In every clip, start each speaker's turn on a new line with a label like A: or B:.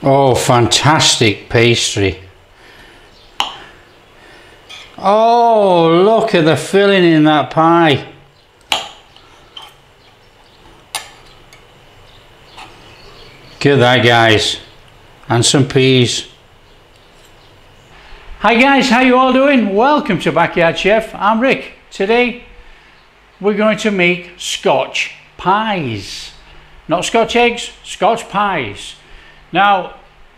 A: Oh, fantastic pastry. Oh, look at the filling in that pie. Look at that, guys. And some peas. Hi guys, how you all doing? Welcome to Backyard Chef. I'm Rick. Today we're going to make Scotch pies. Not Scotch eggs, Scotch pies. Now,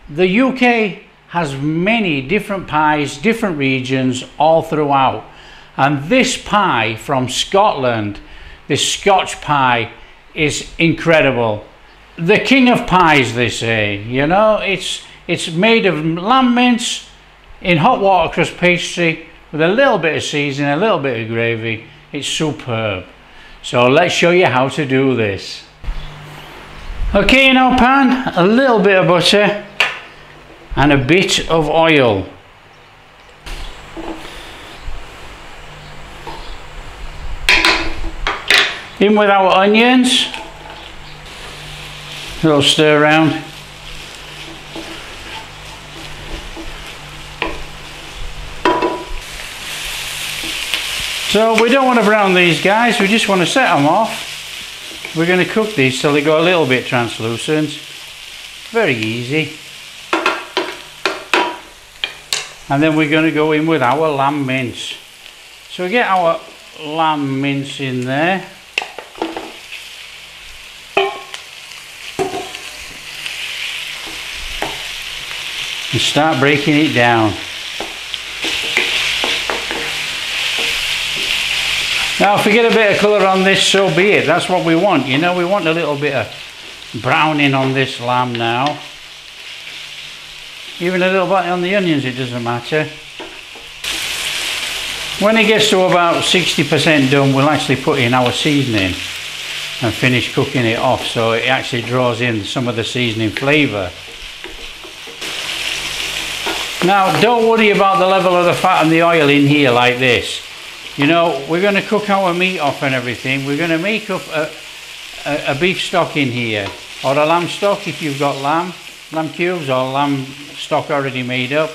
A: the UK has many different pies, different regions all throughout. And this pie from Scotland, this Scotch pie, is incredible. The king of pies, they say. You know, it's made of lamb mince in hot water crust pastry with a little bit of seasoning, a little bit of gravy. It's superb. So let's show you how to do this. Okay, in our pan, a little bit of butter and a bit of oil. In with our onions. A little stir around. So we don't want to brown these guys, we just want to set them off. We're going to cook these till they go a little bit translucent. Very easy. And then we're going to go in with our lamb mince. So we get our lamb mince in there. And start breaking it down. Now if we get a bit of colour on this, so be it. That's what we want, you know, we want a little bit of browning on this lamb now. Even a little bit on the onions, it doesn't matter. When it gets to about 60% done, we'll actually put in our seasoning and finish cooking it off, so it actually draws in some of the seasoning flavour. Now don't worry about the level of the fat and the oil in here like this. You know, we're going to cook our meat off and everything. We're going to make up a beef stock in here, or a lamb stock if you've got lamb cubes or lamb stock already made up.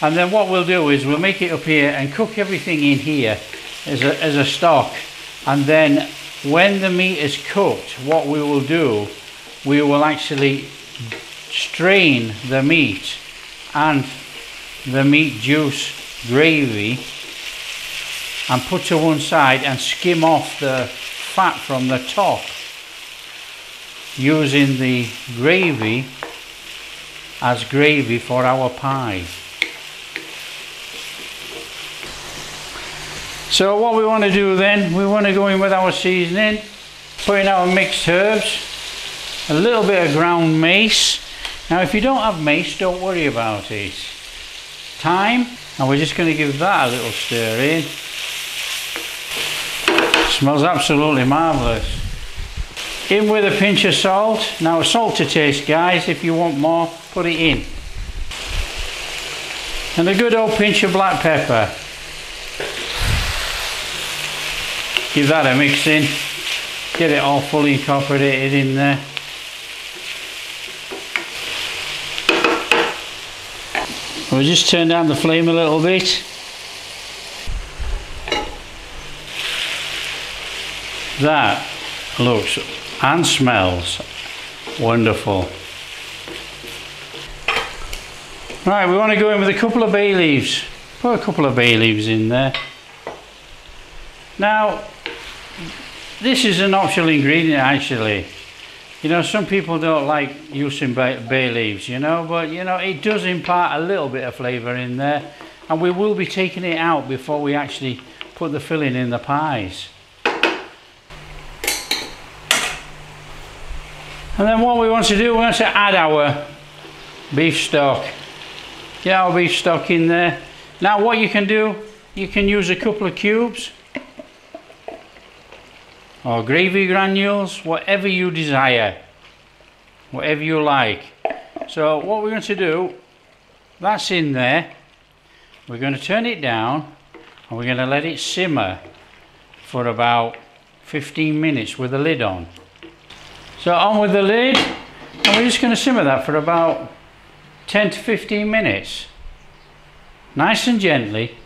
A: And then what we'll do is we'll make it up here and cook everything in here as a stock. And then when the meat is cooked, what we will do, we will actually strain the meat and the meat juice gravy and put to one side and skim off the fat from the top using the gravy as gravy for our pie. So what we want to do then, we want to go in with our seasoning, put in our mixed herbs, a little bit of ground mace. Now if you don't have mace, don't worry about it. Thyme, and we're just going to give that a little stir in. Smells absolutely marvellous. In with a pinch of salt. Now salt to taste, guys. If you want more, put it in. And a good old pinch of black pepper. Give that a mix in. Get it all fully incorporated in there. We'll just turn down the flame a little bit. That looks and smells wonderful. Right, we want to go in with a couple of bay leaves. Put a couple of bay leaves in there. Now, this is an optional ingredient actually. You know, some people don't like using bay leaves, you know, but you know, it does impart a little bit of flavour in there. And we will be taking it out before we actually put the filling in the pies. And then what we want to do, we want to add our beef stock. Get our beef stock in there. Now what you can do, you can use a couple of cubes or gravy granules, whatever you desire, whatever you like. So what we're going to do, that's in there. We're going to turn it down and we're going to let it simmer for about 15 minutes with the lid on. So on with the lid, And we're just going to simmer that for about 10 to 15 minutes. Nice and gently,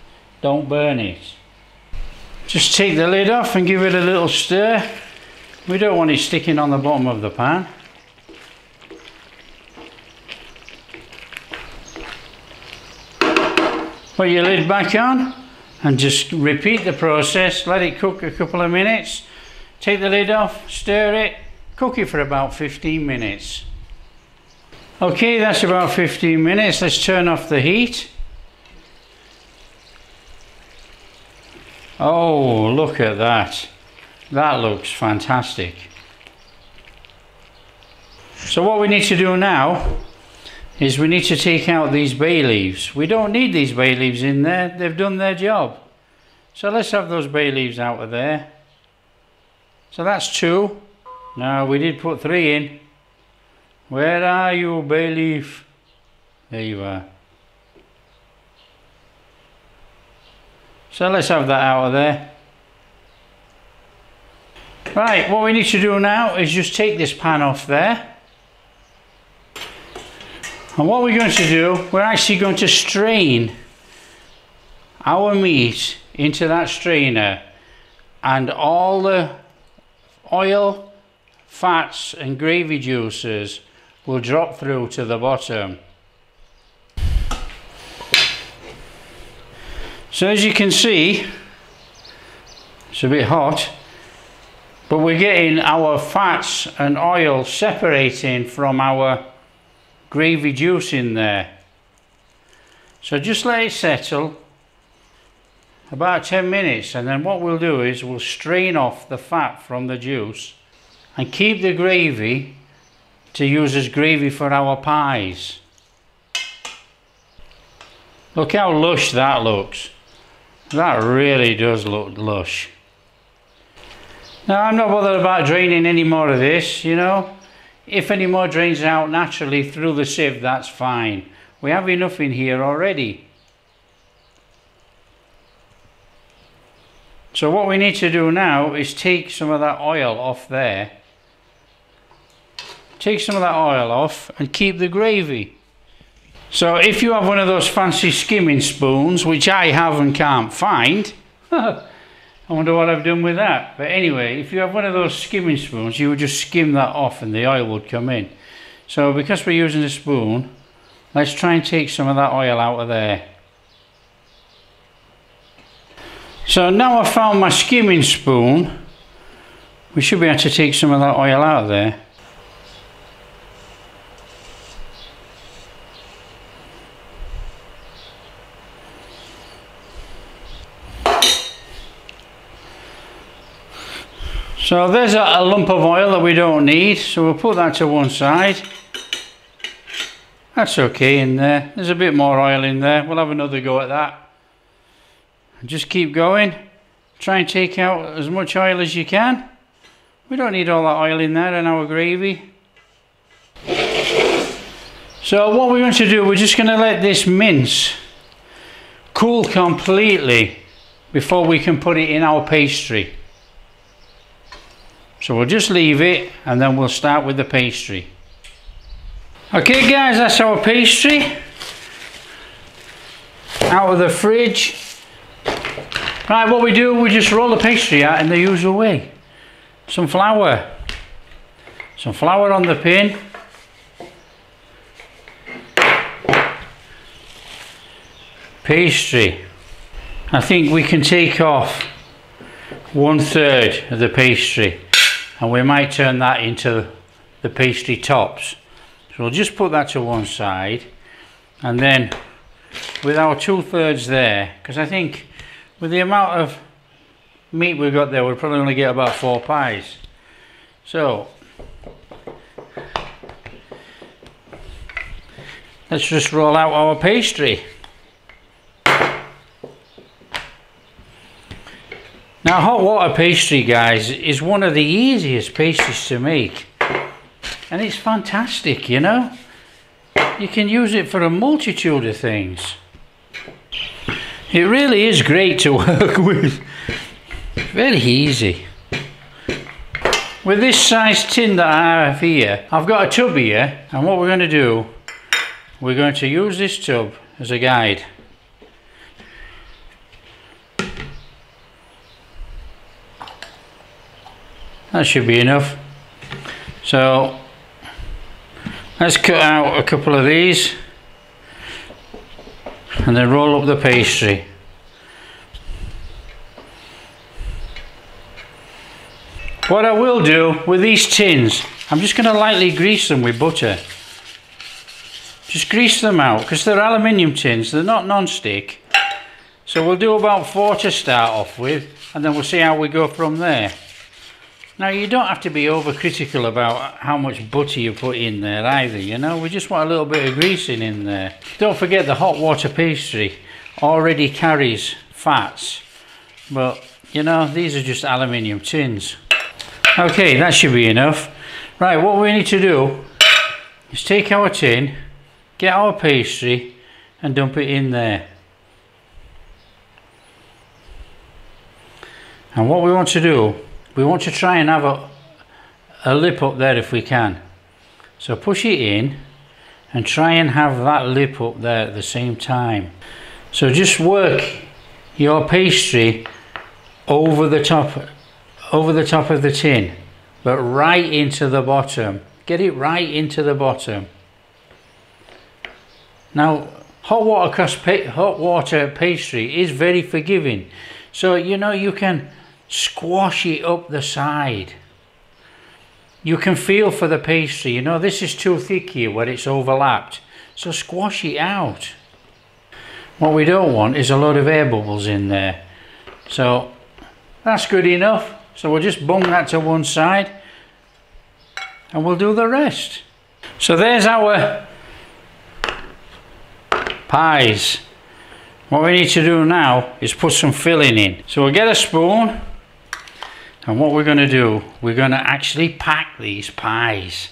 A: don't burn it. Just take the lid off and give it a little stir. We don't want it sticking on the bottom of the pan. Put your lid back on and just repeat the process. Let it cook a couple of minutes. Take the lid off, stir it, cook it for about 15 minutes. Okay, that's about 15 minutes. Let's turn off the heat. Oh, look at that. That looks fantastic. So what we need to do now is we need to take out these bay leaves. We don't need these bay leaves in there. They've done their job. So let's have those bay leaves out of there. So that's 2. Now we did put 3 in. Where are you, bay leaf? There you are. So let's have that out of there. Right, what we need to do now is just take this pan off there. And what we're going to do, we're actually going to strain our meat into that strainer, and all the oil, fats and gravy juices will drop through to the bottom. So as you can see, it's a bit hot, but we're getting our fats and oil separating from our gravy juice in there. So just let it settle about 10 minutes, and then what we'll do is we'll strain off the fat from the juice and keep the gravy to use as gravy for our pies. Look how lush that looks. That really does look lush. Now I'm not bothered about draining any more of this, you know. If any more drains out naturally through the sieve, that's fine. We have enough in here already. So what we need to do now is take some of that oil off there. Take some of that oil off and keep the gravy. So if you have one of those fancy skimming spoons, which I have and can't find, I wonder what I've done with that. But anyway, if you have one of those skimming spoons, you would just skim that off and the oil would come in. So because we're using a spoon, let's try and take some of that oil out of there. So now I've found my skimming spoon, we should be able to take some of that oil out of there. So there's a lump of oil that we don't need, so we'll put that to one side. That's okay in there. There's a bit more oil in there. We'll have another go at that. Just keep going. Try and take out as much oil as you can. We don't need all that oil in there in our gravy. So what we're going to do, we're just going to let this mince cool completely before we can put it in our pastry. So we'll just leave it and then we'll start with the pastry. Okay guys, that's our pastry out of the fridge. Right, what we do, we just roll the pastry out in the usual way. Some flour on the pin, pastry. I think we can take off 1/3 of the pastry, and we might turn that into the pastry tops. So we'll just put that to one side, and then with our 2/3 there, because I think with the amount of meat we've got there, we'll probably only get about 4 pies. So let's just roll out our pastry. Now hot water pastry, guys, is one of the easiest pastries to make, and it's fantastic, you know. You can use it for a multitude of things. It really is great to work with. Very easy. With this size tin that I have here, I've got a tub here, and what we're going to do, we're going to use this tub as a guide. That should be enough. So let's cut out a couple of these and then roll up the pastry. What I will do with these tins, I'm just going to lightly grease them with butter. Just grease them out because they're aluminium tins, they're not non-stick. So we'll do about 4 to start off with, and then we'll see how we go from there. Now you don't have to be overcritical about how much butter you put in there either, you know, we just want a little bit of greasing in there. Don't forget the hot water pastry already carries fats, but you know, these are just aluminium tins. Okay, that should be enough. Right, what we need to do is take our tin, get our pastry and dump it in there. And what we want to do, we want to try and have a lip up there if we can. So push it in and try and have that lip up there at the same time. So just work your pastry over the top of the tin, but right into the bottom. Get it right into the bottom. Now hot water pastry is very forgiving, so you know, you can squash it up the side. You can feel for the pastry, you know, this is too thick here where it's overlapped, so squash it out. What we don't want is a lot of air bubbles in there. So that's good enough. So we'll just bung that to one side and we'll do the rest. So there's our pies. What we need to do now is put some filling in. So we'll get a spoon, and what we're going to do, we're going to actually pack these pies.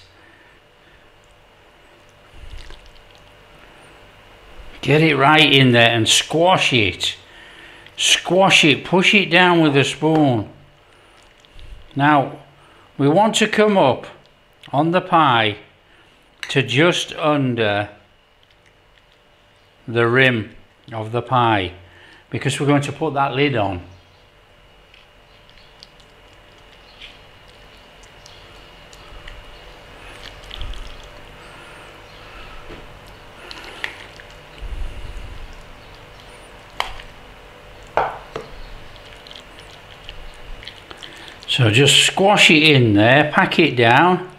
A: Get it right in there and squash it. Squash it, push it down with a spoon. Now we want to come up on the pie to just under the rim of the pie, because we're going to put that lid on. So just squash it in there, pack it down.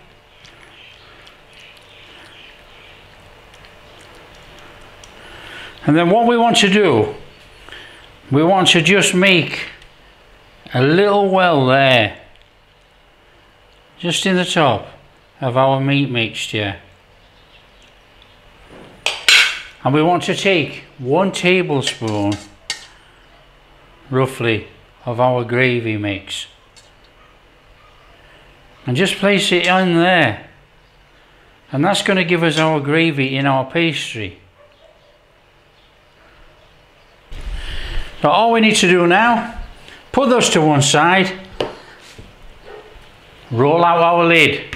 A: And then what we want to do, we want to just make a little well there, just in the top of our meat mixture. And we want to take 1 tablespoon roughly of our gravy mix and just place it in there, and that's going to give us our gravy in our pastry. So all we need to do now, put those to one side, roll out our lid.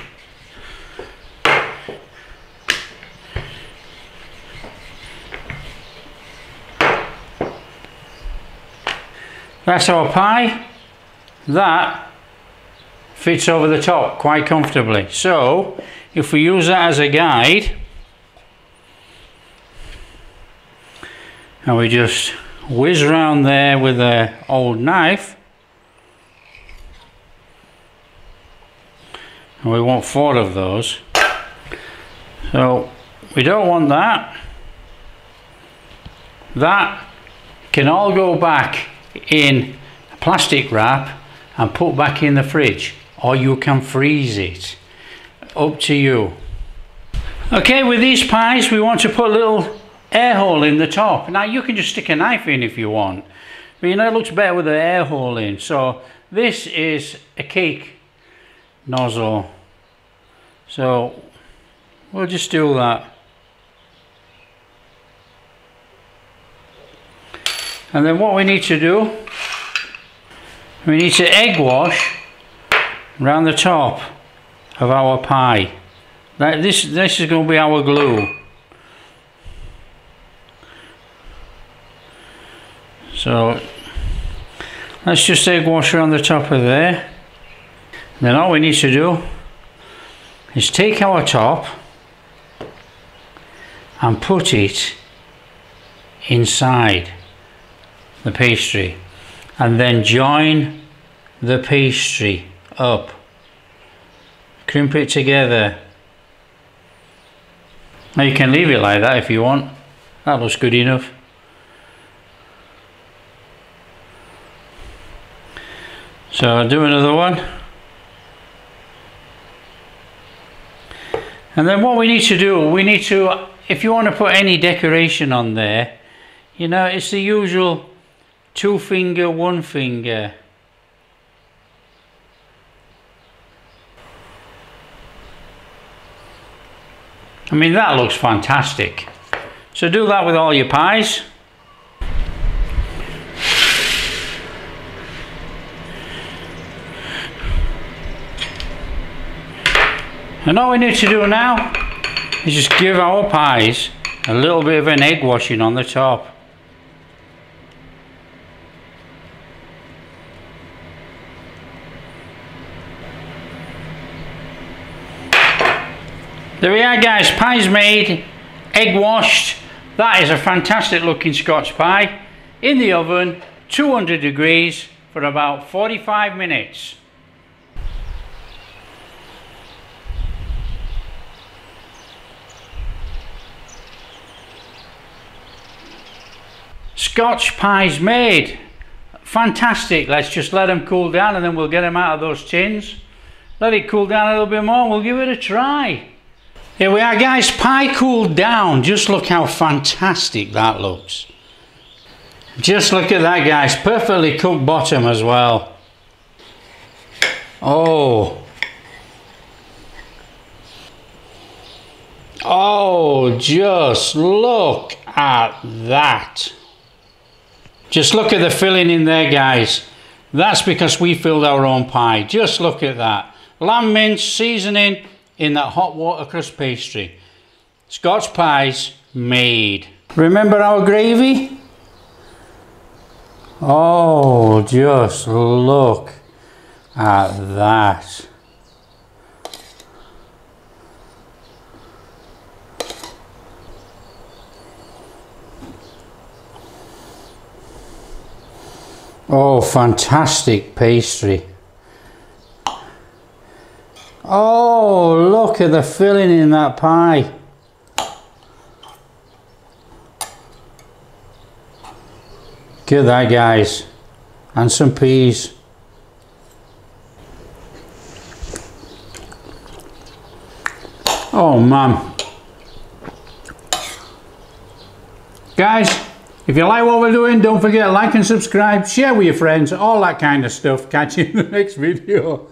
A: That's our pie. That fits over the top quite comfortably. So if we use that as a guide, and we just whiz around there with an old knife, and we want 4 of those. So we don't want that. That can all go back in a plastic wrap and put back in the fridge, or you can freeze it, up to you. Okay, with these pies we want to put a little air hole in the top. Now you can just stick a knife in if you want, but you know, it looks better with an air hole in. So this is a cake nozzle, so we'll just do that. And then what we need to do, we need to egg wash around the top of our pie. This is going to be our glue. So let's just egg wash on the top of there. Then all we need to do is take our top and put it inside the pastry, and then join the pastry up, crimp it together. Now you can leave it like that if you want, that looks good enough. So I'll do another one. And then what we need to do, we need to, if you want to put any decoration on there, you know, it's the usual 2 finger, 1 finger. I mean, that looks fantastic. So do that with all your pies. And all we need to do now is just give our pies a little bit of an egg washing on the top. There we are, guys, pies made, egg washed. That is a fantastic looking Scotch pie in the oven, 200 degrees for about 45 minutes. Scotch pies made. Fantastic. Let's just let them cool down and then we'll get them out of those tins. Let it cool down a little bit more, we'll give it a try. Here we are, guys, pie cooled down. Just look how fantastic that looks. Just look at that, guys, perfectly cooked bottom as well. Oh, just look at that. Just look at the filling in there, guys. That's because we filled our own pie. Just look at that. Lamb mince seasoning in that hot water crust pastry. Scotch pies made. Remember our gravy? Oh, just look at that. Oh, fantastic pastry. Oh, look at the filling in that pie. Look at that, guys. And some peas. Oh, man. Guys, if you like what we're doing, don't forget to like and subscribe, share with your friends, all that kind of stuff. Catch you in the next video.